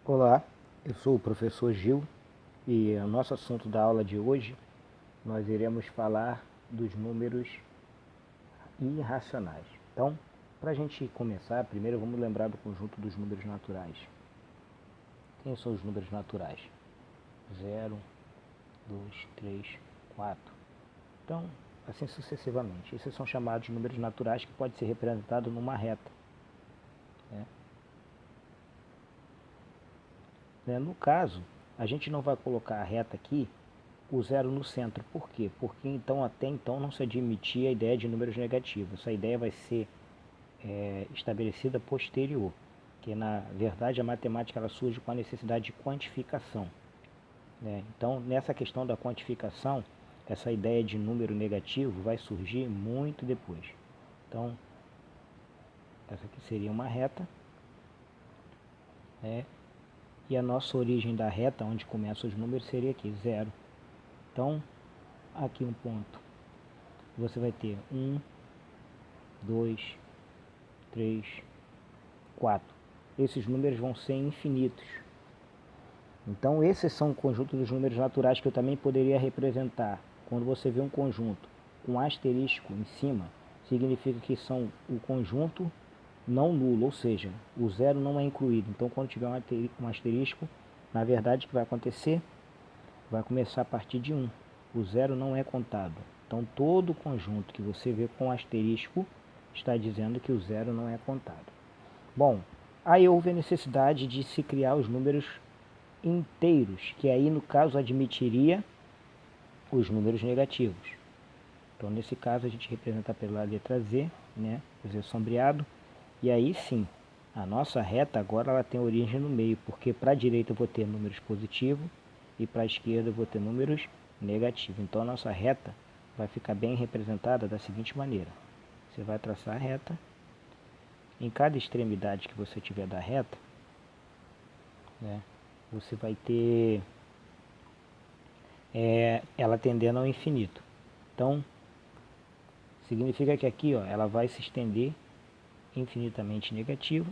Olá, eu sou o professor Gil e o nosso assunto da aula de hoje nós iremos falar dos números irracionais. Então, para a gente começar, primeiro vamos lembrar do conjunto dos números naturais. Quem são os números naturais? 0, 2, 3, 4. Então, assim sucessivamente. Esses são chamados de números naturais que pode ser representado numa reta. No caso, a gente não vai colocar a reta aqui, o zero no centro. Por quê? Porque então até então não se admitia a ideia de números negativos. Essa ideia vai ser estabelecida posterior, que na verdade a matemática ela surge com a necessidade de quantificação. Então nessa questão da quantificação, essa ideia de número negativo vai surgir muito depois. Então essa aqui seria uma reta, e a nossa origem da reta, onde começam os números, seria aqui, 0. Então, aqui um ponto. Você vai ter 1, 2, 3, 4. Esses números vão ser infinitos. Então, esses são o conjunto dos números naturais que eu também poderia representar. Quando você vê um conjunto com asterisco em cima, significa que são o conjunto não nulo, ou seja, o zero não é incluído. Então, quando tiver um asterisco, na verdade o que vai acontecer? Vai começar a partir de 1. O zero não é contado. Então, todo conjunto que você vê com asterisco está dizendo que o zero não é contado. Bom, aí houve a necessidade de se criar os números inteiros, que aí no caso admitiria os números negativos. Então, nesse caso, a gente representa pela letra Z, Z sombreado. E aí sim, a nossa reta agora ela tem origem no meio, porque para a direita eu vou ter números positivos e para a esquerda eu vou ter números negativos. Então a nossa reta vai ficar bem representada da seguinte maneira. Você vai traçar a reta. Em cada extremidade que você tiver da reta, você vai ter ela tendendo ao infinito. Então, significa que aqui ela vai se estender infinitamente negativo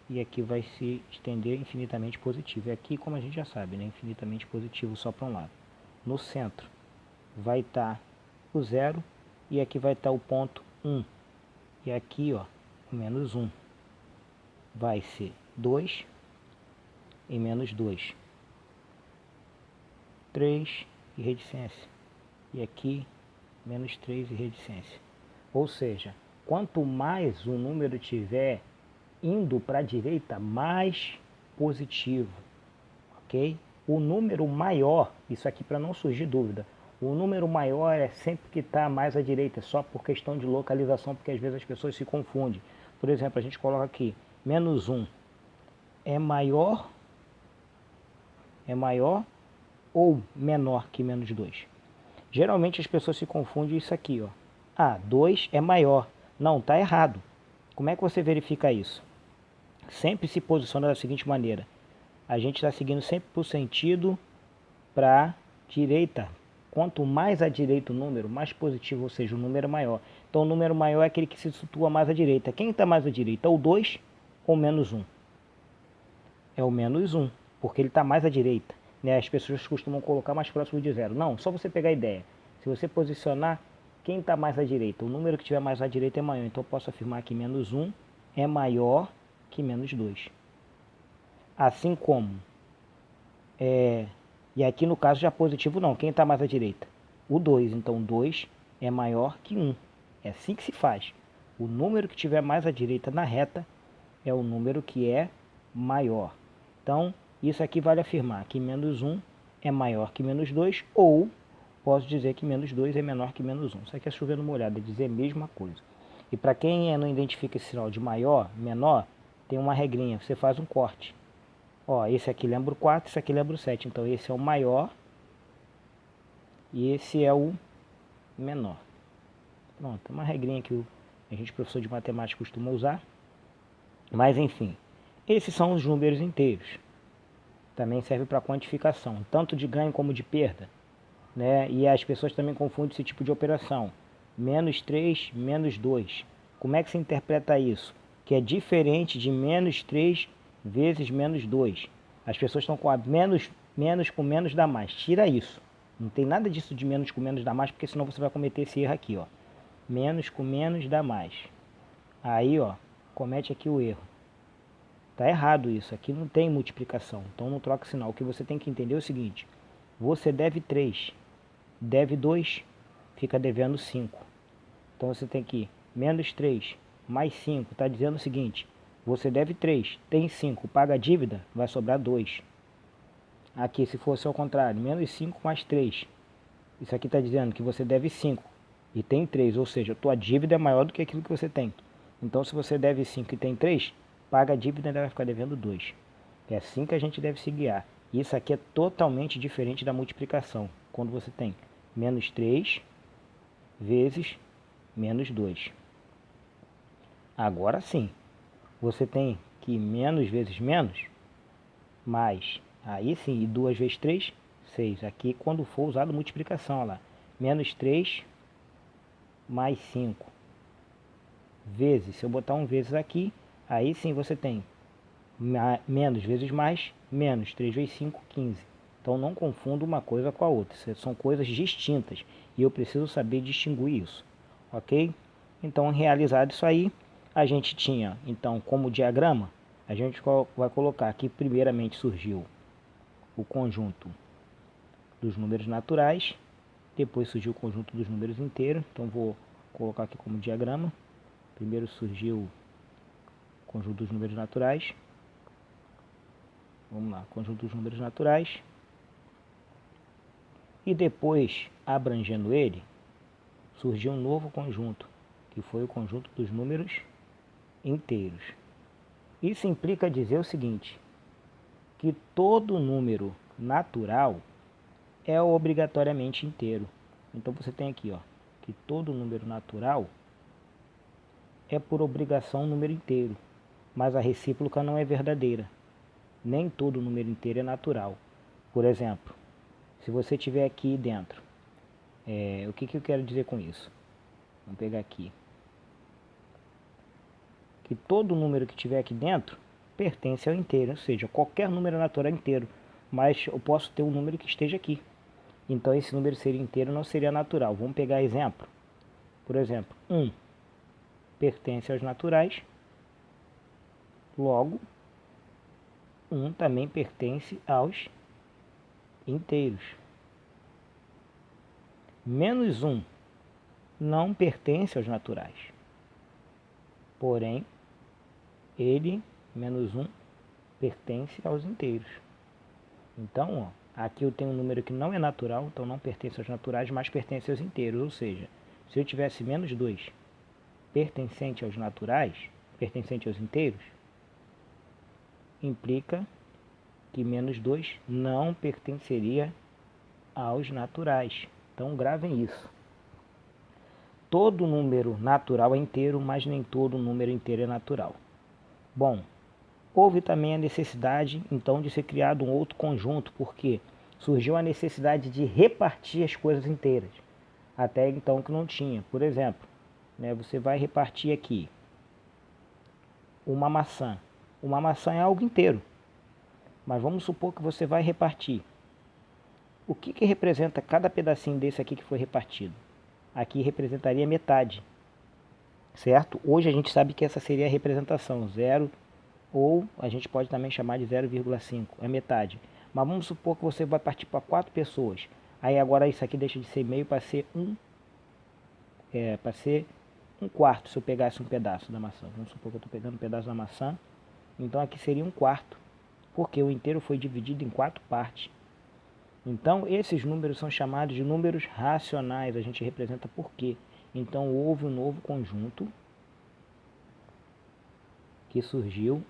e aqui vai se estender infinitamente positivo. E aqui, como a gente já sabe, infinitamente positivo só para um lado. No centro vai estar o zero e aqui vai estar o ponto 1. E aqui, o menos 1 vai ser 2 e menos 2. 3 e reticência. E aqui, menos 3 e reticência. Ou seja, quanto mais o número tiver indo para a direita, mais positivo, ok? O número maior, isso aqui para não surgir dúvida, o número maior é sempre que está mais à direita, só por questão de localização, porque às vezes as pessoas se confundem. Por exemplo, a gente coloca aqui, menos 1 é maior ou menor que menos 2? Geralmente as pessoas se confundem isso aqui, 2 é maior. Não, está errado. Como é que você verifica isso? Sempre se posiciona da seguinte maneira. A gente está seguindo sempre para o sentido para a direita. Quanto mais à direita o número, mais positivo, ou seja, o número maior. Então o número maior é aquele que se situa mais à direita. Quem está mais à direita? O 2 ou menos 1? É o menos 1, porque ele está mais à direita. As pessoas costumam colocar mais próximo de 0. Não, só você pegar a ideia. Se você posicionar, quem está mais à direita? O número que estiver mais à direita é maior. Então eu posso afirmar que menos 1 é maior que menos 2. Assim como, e aqui no caso já positivo não, quem está mais à direita? O 2, então 2 é maior que 1. É assim que se faz. O número que estiver mais à direita na reta é o número que é maior. Então, isso aqui vale afirmar que menos 1 é maior que menos 2, ou posso dizer que menos 2 é menor que menos 1. Isso aqui é chover no molhado, é dizer a mesma coisa. E para quem não identifica esse sinal de maior, menor, tem uma regrinha, você faz um corte. Esse aqui lembra o 4, esse aqui lembra o 7. Então esse é o maior e esse é o menor. Pronto, é uma regrinha que a gente, professor de matemática, costuma usar. Mas enfim, esses são os números inteiros. Também serve para quantificação, tanto de ganho como de perda. E as pessoas também confundem esse tipo de operação. Menos 3, menos 2. Como é que se interpreta isso? Que é diferente de menos 3 vezes menos 2. As pessoas estão com a menos com menos dá mais. Tira isso. Não tem nada disso de menos com menos dá mais, porque senão você vai cometer esse erro aqui, ó. Menos com menos dá mais. Aí, ó, comete aqui o erro. Tá errado isso. Aqui não tem multiplicação. Então não troca sinal. O que você tem que entender é o seguinte. Você deve 3. Deve 2. Fica devendo 5. Então você tem que menos 3 mais 5. Está dizendo o seguinte. Você deve 3. Tem 5. Paga a dívida. Vai sobrar 2. Aqui, se fosse ao contrário. Menos 5 mais 3. Isso aqui está dizendo que você deve 5. E tem 3. Ou seja, a tua dívida é maior do que aquilo que você tem. Então se você deve 5 e tem 3... paga a dívida e ainda vai ficar devendo 2. É assim que a gente deve se guiar. Isso aqui é totalmente diferente da multiplicação. Quando você tem menos 3 vezes menos 2. Agora sim, você tem que menos vezes menos, mais. Aí sim, e 2 vezes 3, 6. Aqui quando for usado multiplicação, olha lá. Menos 3 mais 5. Vezes, se eu botar um vezes aqui, aí sim você tem menos vezes mais, menos 3 vezes 5, 15. Então não confunda uma coisa com a outra. São coisas distintas. E eu preciso saber distinguir isso. Ok? Então, realizado isso aí, a gente tinha, então, como diagrama, a gente vai colocar aqui, primeiramente surgiu o conjunto dos números naturais. Depois surgiu o conjunto dos números inteiros. Então, vou colocar aqui como diagrama. Primeiro surgiu o conjunto dos números naturais. Vamos lá, conjunto dos números naturais. E depois, abrangendo ele, surgiu um novo conjunto, que foi o conjunto dos números inteiros. Isso implica dizer o seguinte, que todo número natural é obrigatoriamente inteiro. Então você tem aqui, ó, que todo número natural é por obrigação um número inteiro, mas a recíproca não é verdadeira. Nem todo número inteiro é natural. Por exemplo, se você tiver aqui dentro, o que eu quero dizer com isso? Vamos pegar aqui. Que todo número que tiver aqui dentro pertence ao inteiro, ou seja, qualquer número natural é inteiro, mas eu posso ter um número que esteja aqui. Então esse número seria inteiro, não seria natural. Vamos pegar exemplo. Por exemplo, 1 pertence aos naturais, logo 1 também pertence aos inteiros. Menos 1 não pertence aos naturais. Porém, ele, menos 1, pertence aos inteiros. Então, ó, aqui eu tenho um número que não é natural, então não pertence aos naturais, mas pertence aos inteiros. Ou seja, se eu tivesse menos 2 pertencente aos naturais, pertencente aos inteiros, implica que menos 2 não pertenceria aos naturais. Então gravem isso. Todo número natural é inteiro, mas nem todo número inteiro é natural. Bom, houve também a necessidade então de ser criado um outro conjunto, porque surgiu a necessidade de repartir as coisas inteiras. Até então que não tinha. Por exemplo, você vai repartir aqui uma maçã. Uma maçã é algo inteiro. Mas vamos supor que você vai repartir. O que representa cada pedacinho desse aqui que foi repartido? Aqui representaria metade. Certo? Hoje a gente sabe que essa seria a representação, 0, ou a gente pode também chamar de 0,5, é metade. Mas vamos supor que você vai partir para 4 pessoas. Aí agora isso aqui deixa de ser meio para ser para ser um quarto, se eu pegasse um pedaço da maçã. Vamos supor que eu estou pegando um pedaço da maçã. Então aqui seria um quarto, porque o inteiro foi dividido em 4 partes. Então esses números são chamados de números racionais. A gente representa por quê? Então houve um novo conjunto que surgiu,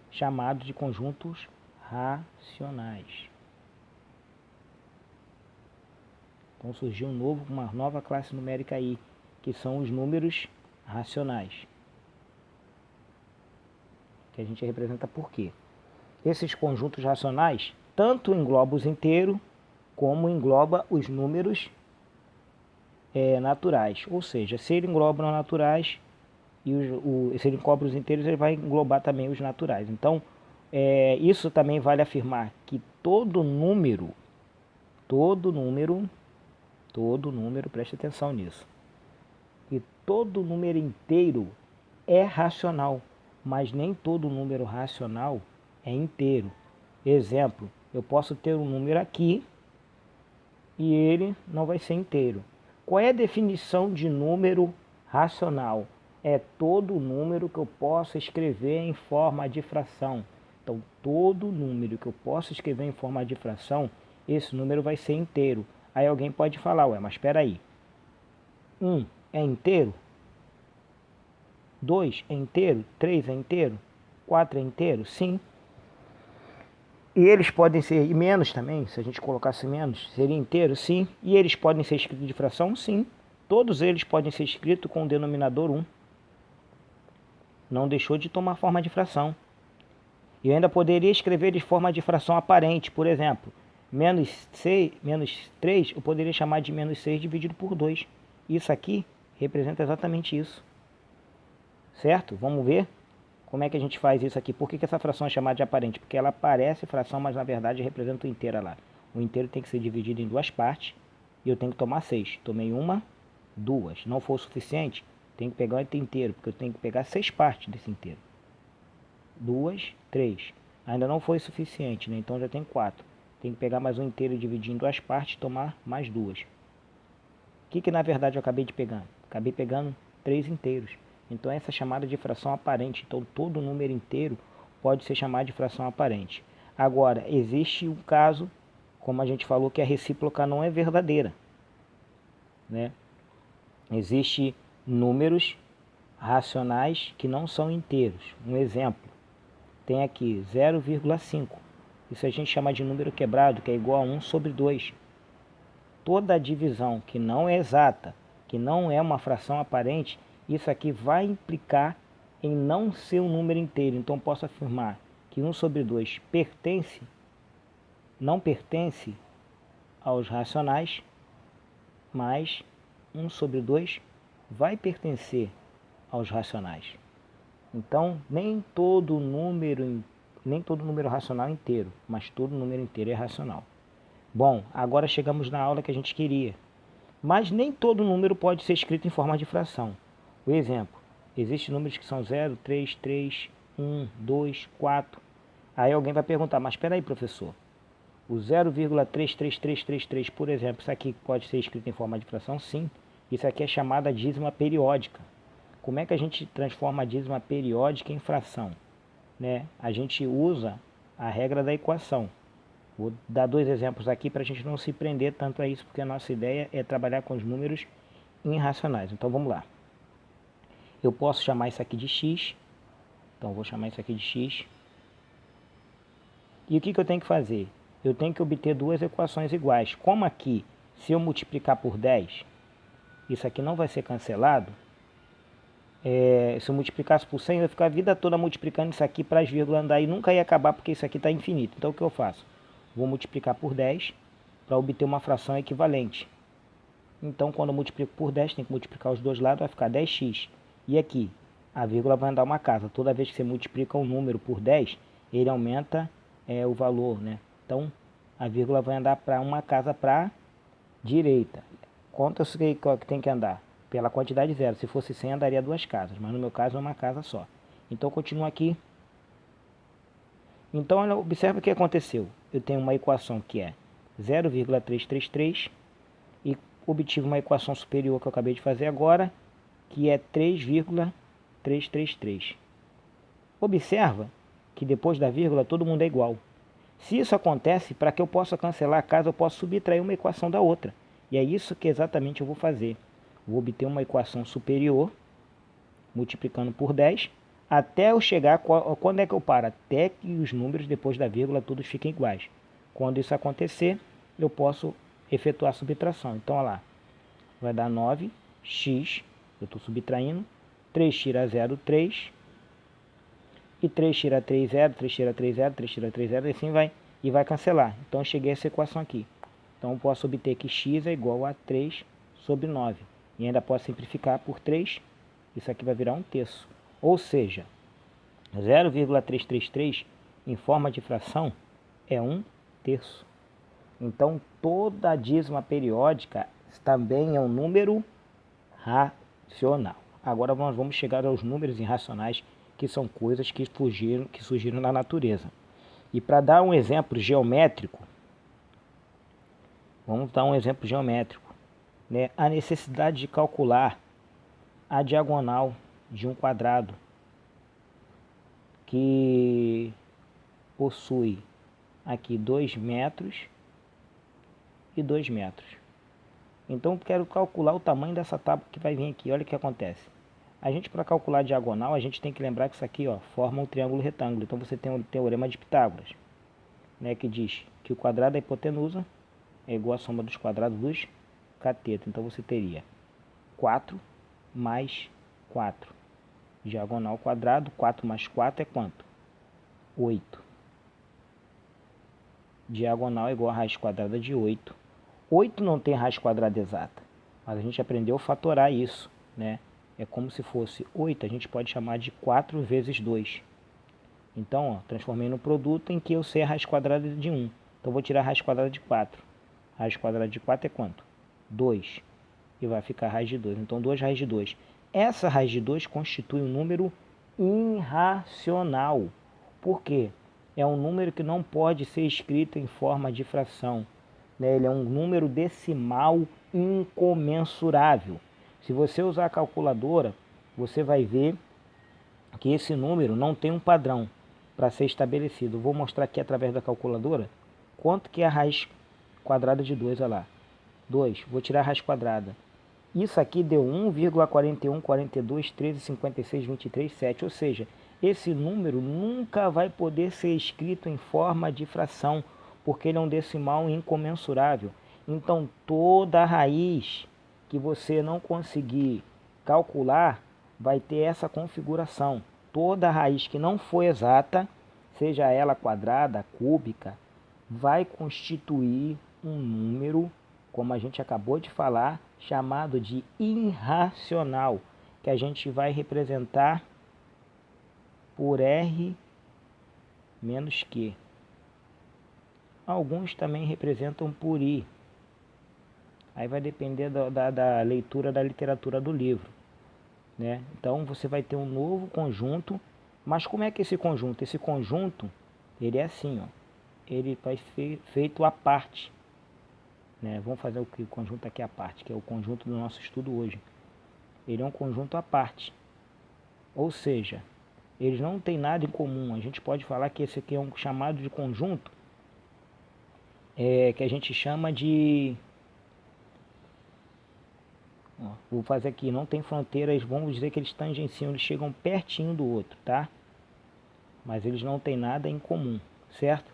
chamado de conjuntos racionais. Então surgiu uma nova classe numérica aí, que são os números racionais, que a gente representa por quê? Esses conjuntos racionais tanto englobam os inteiros, como engloba os números naturais. Ou seja, se ele engloba os naturais, e se ele encobre os inteiros, ele vai englobar também os naturais. Então, isso também vale afirmar que todo número, preste atenção nisso, que todo número inteiro é racional, mas nem todo número racional é inteiro. Exemplo, eu posso ter um número aqui e ele não vai ser inteiro. Qual é a definição de número racional? É todo número que eu possa escrever em forma de fração. Então, todo número que eu possa escrever em forma de fração, esse número vai ser inteiro. Aí alguém pode falar, ué, mas espera aí. 1 é inteiro? 2 é inteiro? 3 é inteiro? 4 é inteiro? Sim. E eles podem ser, e menos também, se a gente colocasse menos, seria inteiro? Sim. E eles podem ser escritos de fração? Sim. Todos eles podem ser escritos com o denominador 1. Não deixou de tomar forma de fração. E eu ainda poderia escrever de forma de fração aparente, por exemplo, menos 3 eu poderia chamar de menos 6 dividido por 2. Isso aqui representa exatamente isso. Certo? Vamos ver como é que a gente faz isso aqui. Por que essa fração é chamada de aparente? Porque ela parece fração, mas na verdade representa o inteiro lá. O inteiro tem que ser dividido em duas partes e eu tenho que tomar 6. Tomei uma, 2. Não for o suficiente, tenho que pegar o inteiro, porque eu tenho que pegar 6 partes desse inteiro. 2, 3. Ainda não foi suficiente, né? Então já tem 4. Tem que pegar mais um inteiro e dividir em duas partes e tomar mais 2. O que na verdade eu acabei de pegar? Acabei pegando 3 inteiros. Então essa é chamada de fração aparente. Então todo número inteiro pode ser chamado de fração aparente. Agora, existe um caso, como a gente falou, que a recíproca não é verdadeira, né? Existem números racionais que não são inteiros. Um exemplo, tem aqui 0,5. Isso a gente chama de número quebrado, que é igual a 1 sobre 2. Toda divisão que não é exata, que não é uma fração aparente, isso aqui vai implicar em não ser um número inteiro. Então posso afirmar que 1 sobre 2 não pertence aos racionais, mas 1 sobre 2 vai pertencer aos racionais. Então nem todo número racional é inteiro, mas todo número inteiro é racional. Bom, agora chegamos na aula que a gente queria. Mas nem todo número pode ser escrito em forma de fração. O exemplo, existem números que são 0, 3, 3, 1, 2, 4. Aí alguém vai perguntar, mas espera aí, professor. O 0,33333, por exemplo, isso aqui pode ser escrito em forma de fração? Sim. Isso aqui é chamada dízima periódica. Como é que a gente transforma a dízima periódica em fração? Né? A gente usa a regra da equação. Vou dar 2 exemplos aqui para a gente não se prender tanto a isso, porque a nossa ideia é trabalhar com os números irracionais. Então vamos lá. Eu posso chamar isso aqui de x. Então vou chamar isso aqui de x. E o que eu tenho que fazer? Eu tenho que obter duas equações iguais. Como aqui, se eu multiplicar por 10, isso aqui não vai ser cancelado. Se eu multiplicasse por 100, eu ia ficar a vida toda multiplicando isso aqui para as vírgulas andar e nunca ia acabar, porque isso aqui está infinito. Então o que eu faço? Vou multiplicar por 10 para obter uma fração equivalente. Então quando eu multiplico por 10, tem que multiplicar os dois lados, vai ficar 10x. E aqui, a vírgula vai andar uma casa. Toda vez que você multiplica um número por 10, ele aumenta o valor, né? Então a vírgula vai andar para uma casa para a direita. Quanto que tem que andar? Pela quantidade zero. Se fosse 100, andaria duas casas, mas no meu caso é uma casa só. Então continua aqui. Então observa o que aconteceu. Eu tenho uma equação que é 0,333 e obtive uma equação superior que eu acabei de fazer agora, que é 3,333. Observa que depois da vírgula todo mundo é igual. Se isso acontece, para que eu possa cancelar a casa, eu posso subtrair uma equação da outra. E é isso que exatamente eu vou fazer. Vou obter uma equação superior, multiplicando por 10, até eu chegar, quando é que eu paro? Até que os números depois da vírgula todos fiquem iguais. Quando isso acontecer, eu posso efetuar a subtração. Então, olha lá, vai dar 9x, eu estou subtraindo, 3 tira 0, 3, e 3 tira 3, 0, 3 tira 3, 0, 3 tira 3, 0, e assim vai, e vai cancelar. Então, eu cheguei a essa equação aqui. Então, eu posso obter que x é igual a 3 sobre 9. E ainda posso simplificar por 3 isso aqui vai virar 1/3. Ou seja, 0,333 em forma de fração é 1/3. Então, toda dízima periódica também é um número racional. Agora nós vamos chegar aos números irracionais, que são coisas que surgiram na natureza. E para dar um exemplo geométrico, vamos dar um exemplo geométrico, né? A necessidade de calcular a diagonal de um quadrado que possui aqui 2 metros e 2 metros. Então eu quero calcular o tamanho dessa tábua que vai vir aqui. Olha o que acontece. A gente, para calcular a diagonal, a gente tem que lembrar que isso aqui, ó, forma um triângulo retângulo. Então você tem o teorema de Pitágoras, né, que diz que o quadrado da hipotenusa é igual à soma dos quadrados dos catetos. Então você teria 4 mais 4. Diagonal ao quadrado, 4 mais 4 é quanto? 8. Diagonal é igual a raiz quadrada de 8. 8 não tem raiz quadrada exata, mas a gente aprendeu a fatorar isso, né? É como se fosse 8, a gente pode chamar de 4 vezes 2. Então, ó, transformei no produto em que eu sei a raiz quadrada de 1. Então, vou tirar a raiz quadrada de 4. Raiz quadrada de 4 é quanto? 2. E vai ficar a raiz de 2. Então, 2 raiz de 2. Essa raiz de 2 constitui um número irracional. Por quê? É um número que não pode ser escrito em forma de fração. Ele é um número decimal incomensurável. Se você usar a calculadora, você vai ver que esse número não tem um padrão para ser estabelecido. Vou mostrar aqui através da calculadora quanto que é a raiz quadrada de 2. Olha lá, 2, vou tirar a raiz quadrada. Isso aqui deu 1,41, 42, 13, 56, 23, 7. Ou seja, esse número nunca vai poder ser escrito em forma de fração, porque ele é um decimal incomensurável. Então, toda raiz que você não conseguir calcular vai ter essa configuração. Toda raiz que não for exata, seja ela quadrada, cúbica, vai constituir um número, como a gente acabou de falar, chamado de irracional, que a gente vai representar por R menos Q. Alguns também representam por I. Aí vai depender da leitura da literatura do livro, né? Então você vai ter um novo conjunto. Mas como é que esse conjunto? Esse conjunto, ele é assim, ó. Ele vai ser feito à parte, né? Vamos fazer o conjunto aqui à parte, que é o conjunto do nosso estudo hoje. Ele é um conjunto à parte. Ou seja, eles não têm nada em comum. A gente pode falar que esse aqui é um chamado de conjunto, que a gente chama de... Ó, vou fazer aqui, não tem fronteiras, vamos dizer que eles tangenciam, eles chegam pertinho do outro, tá? Mas eles não têm nada em comum, certo?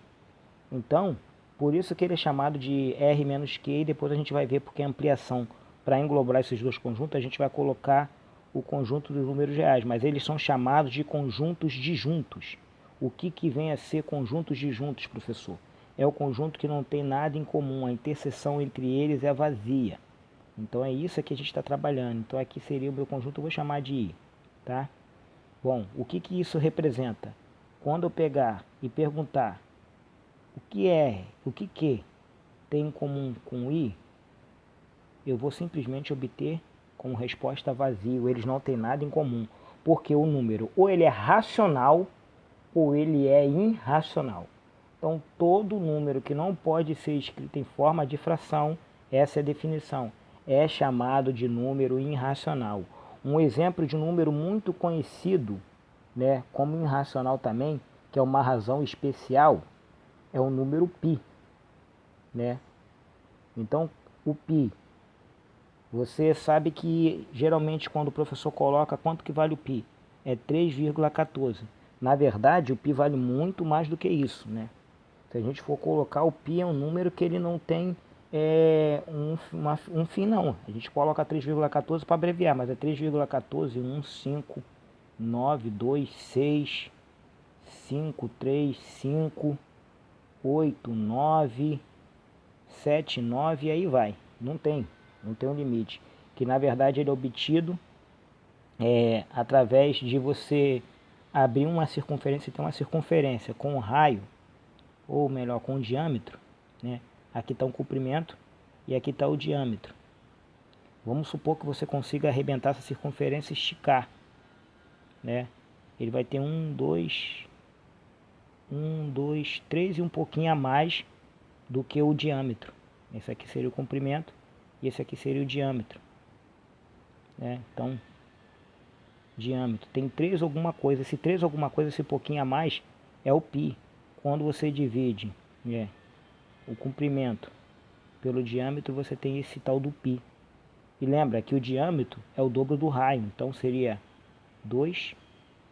Então, por isso que ele é chamado de R menos Q, e depois a gente vai ver porque a ampliação, para englobar esses dois conjuntos, a gente vai colocar o conjunto dos números reais, mas eles são chamados de conjuntos disjuntos. O que vem a ser conjuntos disjuntos, professor? É o conjunto que não tem nada em comum, a interseção entre eles é vazia. Então é isso que a gente está trabalhando. Então aqui seria o meu conjunto, eu vou chamar de I, tá? Bom, o que isso representa? Quando eu pegar e perguntar o que tem em comum com I, eu vou simplesmente obter como resposta vazio. Eles não têm nada em comum, porque o número ou ele é racional ou ele é irracional. Então todo número que não pode ser escrito em forma de fração, essa é a definição, é chamado de número irracional. Um exemplo de um número muito conhecido, né, como irracional também, que é uma razão especial, é o número π, né? Então, o π, você sabe que geralmente quando o professor coloca quanto que vale o π, é 3,14. Na verdade, o π vale muito mais do que isso, né? Se a gente for colocar, o π é um número que ele não tem um fim não. A gente coloca 3,14 para abreviar, mas é 3,14, 1, 5, 9, 2, 6, 5, 3, 5, 8, 9, 7, 9 e aí vai. Não tem um limite. Que na verdade ele é obtido através de você abrir uma circunferência, tem uma circunferência com um raio, ou melhor, com um diâmetro, né? Aqui está o comprimento e aqui está o diâmetro. Vamos supor que você consiga arrebentar essa circunferência e esticar, né? Ele vai ter 1, 2, 3 e um pouquinho a mais do que o diâmetro. Esse aqui seria o comprimento e esse aqui seria o diâmetro, né? Então, diâmetro tem 3 alguma coisa. Esse 3 alguma coisa, esse pouquinho a mais, é o π. Quando você divide, né, o comprimento pelo diâmetro, você tem esse tal do π. E lembra que o diâmetro é o dobro do raio, então seria 2r.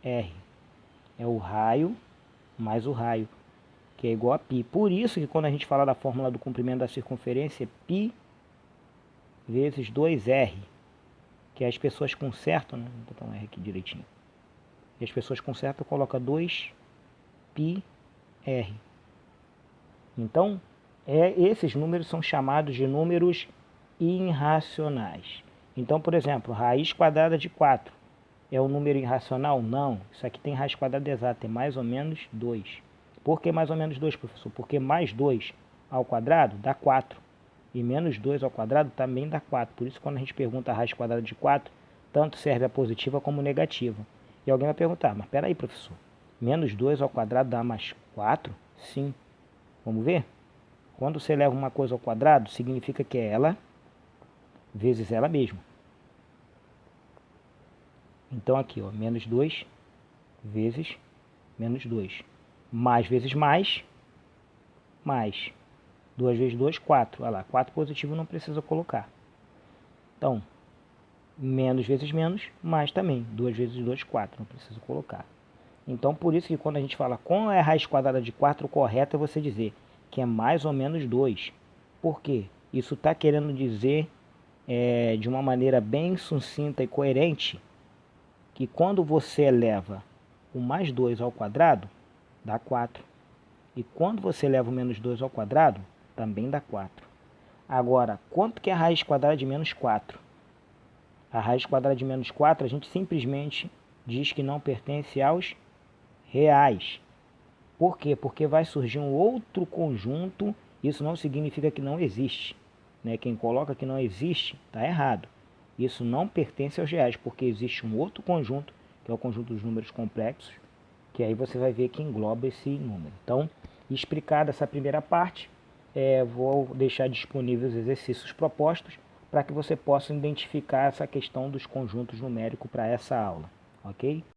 É o raio mais o raio, que é igual a π. Por isso que quando a gente fala da fórmula do comprimento da circunferência, é π vezes 2r. Que as pessoas consertam, né? Vou botar um R aqui direitinho. E as pessoas consertam, colocam 2πr. Então, esses números são chamados de números irracionais. Então, por exemplo, raiz quadrada de 4 é um número irracional? Não. Isso aqui tem raiz quadrada exata, é mais ou menos 2. Por que mais ou menos 2, professor? Porque mais 2 ao quadrado dá 4. E menos 2 ao quadrado também dá 4. Por isso, quando a gente pergunta a raiz quadrada de 4, tanto serve a positiva como a negativa. E alguém vai perguntar, mas peraí, professor, menos 2 ao quadrado dá mais 4? Sim. Vamos ver? Quando você leva uma coisa ao quadrado, significa que é ela vezes ela mesma. Então aqui, ó, menos 2 vezes menos 2. Mais vezes mais, mais. 2 vezes 2, 4. Olha lá, 4 positivo não precisa colocar. Então, menos vezes menos, mais também. 2 vezes 2, 4. Não precisa colocar. Então, por isso que quando a gente fala qual é a raiz quadrada de 4, correto é você dizer que é mais ou menos 2. Por quê? Isso está querendo dizer, de uma maneira bem sucinta e coerente, que quando você eleva o mais 2 ao quadrado, dá 4. E quando você eleva o menos 2 ao quadrado, também dá 4. Agora, quanto que é a raiz quadrada de menos 4? A raiz quadrada de menos 4, a gente simplesmente diz que não pertence aos reais. Por quê? Porque vai surgir um outro conjunto, isso não significa que não existe, né? Quem coloca que não existe, está errado. Isso não pertence aos reais, porque existe um outro conjunto, que é o conjunto dos números complexos, que aí você vai ver que engloba esse número. Então, explicada essa primeira parte, vou deixar disponíveis os exercícios propostos para que você possa identificar essa questão dos conjuntos numéricos para essa aula, ok?